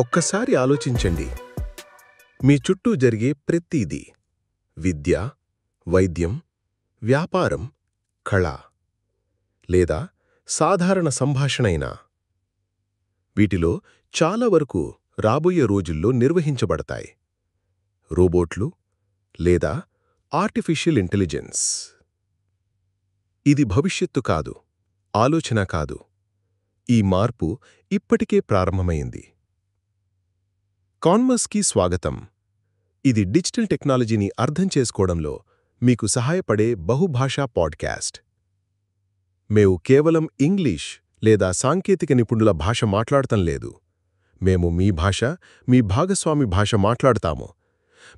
ఒక్కసారి ఆలోచించండి. మీ చుట్టూ జరిగే ప్రతిదీ విద్య, వైద్యం, వ్యాపారం, కళ లేదా సాధారణ సంభాషణైనా వీటిలో చాలా వరకు రాబోయే రోజుల్లో నిర్వహించబడతాయి. రోబోట్లు లేదా ఆర్టిఫిషియల్ ఇంటెలిజెన్స్. ఇది భవిష్యత్తు కాదు, ఆలోచన కాదు. ఈ మార్పు ఇప్పటికే ప్రారంభమైంది. కాన్వర్స్కి స్వాగతం. ఇది డిజిటల్ టెక్నాలజీని అర్థం చేసుకోవడంలో మీకు సహాయపడే బహుభాషా పాడ్కాస్ట్. మేము కేవలం ఇంగ్లీష్ లేదా సాంకేతిక నిపుణుల భాష మాట్లాడటం లేదు. మేము మీ భాష, మీ భాగస్వామి భాష మాట్లాడతాము.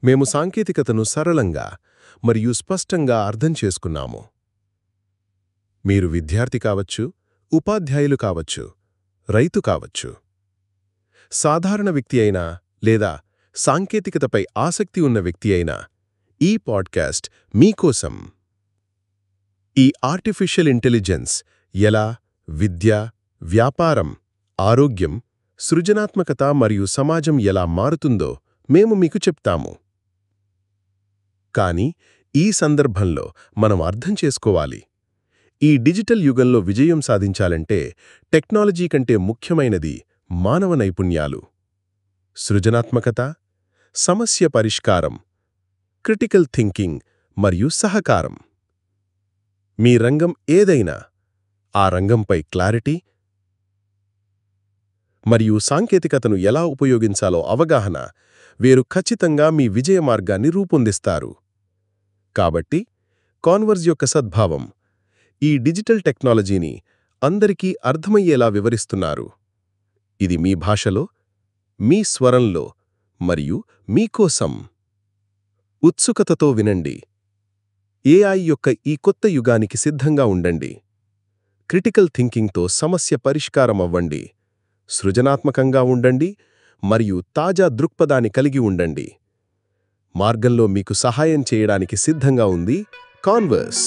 మేము సాంకేతికతను సరళంగా మరియు స్పష్టంగా అర్థం చేసుకున్నాము. మీరు విద్యార్థి కావచ్చు, ఉపాధ్యాయులు కావచ్చు, రైతు కావచ్చు, సాధారణ వ్యక్తి అయినా లేదా సాంకేతికతపై ఆసక్తి ఉన్న వ్యక్తి అయినా ఈ పాడ్కాస్ట్ మీకోసం. ఈ ఆర్టిఫిషియల్ ఇంటెలిజెన్స్ ఎలా విద్య, వ్యాపారం, ఆరోగ్యం, సృజనాత్మకత మరియు సమాజం ఎలా మారుతుందో మేము మీకు చెప్తాము. కానీ ఈ సందర్భంలో మనం అర్థం చేసుకోవాలి, ఈ డిజిటల్ యుగంలో విజయం సాధించాలంటే టెక్నాలజీ కంటే ముఖ్యమైనది మానవ నైపుణ్యాలు, సృజనాత్మకత, సమస్య పరిష్కారం, క్రిటికల్ థింకింగ్ మరియు సహకారం. మీ రంగం ఏదైనా ఆ రంగంపై క్లారిటీ మరియు సాంకేతికతను ఎలా ఉపయోగించాలో అవగాహన వేరు ఖచ్చితంగా మీ విజయ మార్గాన్ని రూపొందిస్తారు. కాబట్టి కాన్వర్స్ యొక్క సద్భావం ఈ డిజిటల్ టెక్నాలజీని అందరికీ అర్థమయ్యేలా వివరిస్తున్నారు. ఇది మీ భాషలో, మీ స్వరంలో మరియు మీకోసం. ఉత్సుకతతో వినండి. ఏఐ యొక్క ఈ కొత్త యుగానికి సిద్ధంగా ఉండండి. క్రిటికల్ థింకింగ్తో సమస్య పరిష్కారం అవ్వండి. సృజనాత్మకంగా ఉండండి మరియు తాజా దృక్పథాన్ని కలిగి ఉండండి. మార్గంలో మీకు సహాయం చేయడానికి సిద్ధంగా ఉంది కాన్వర్స్.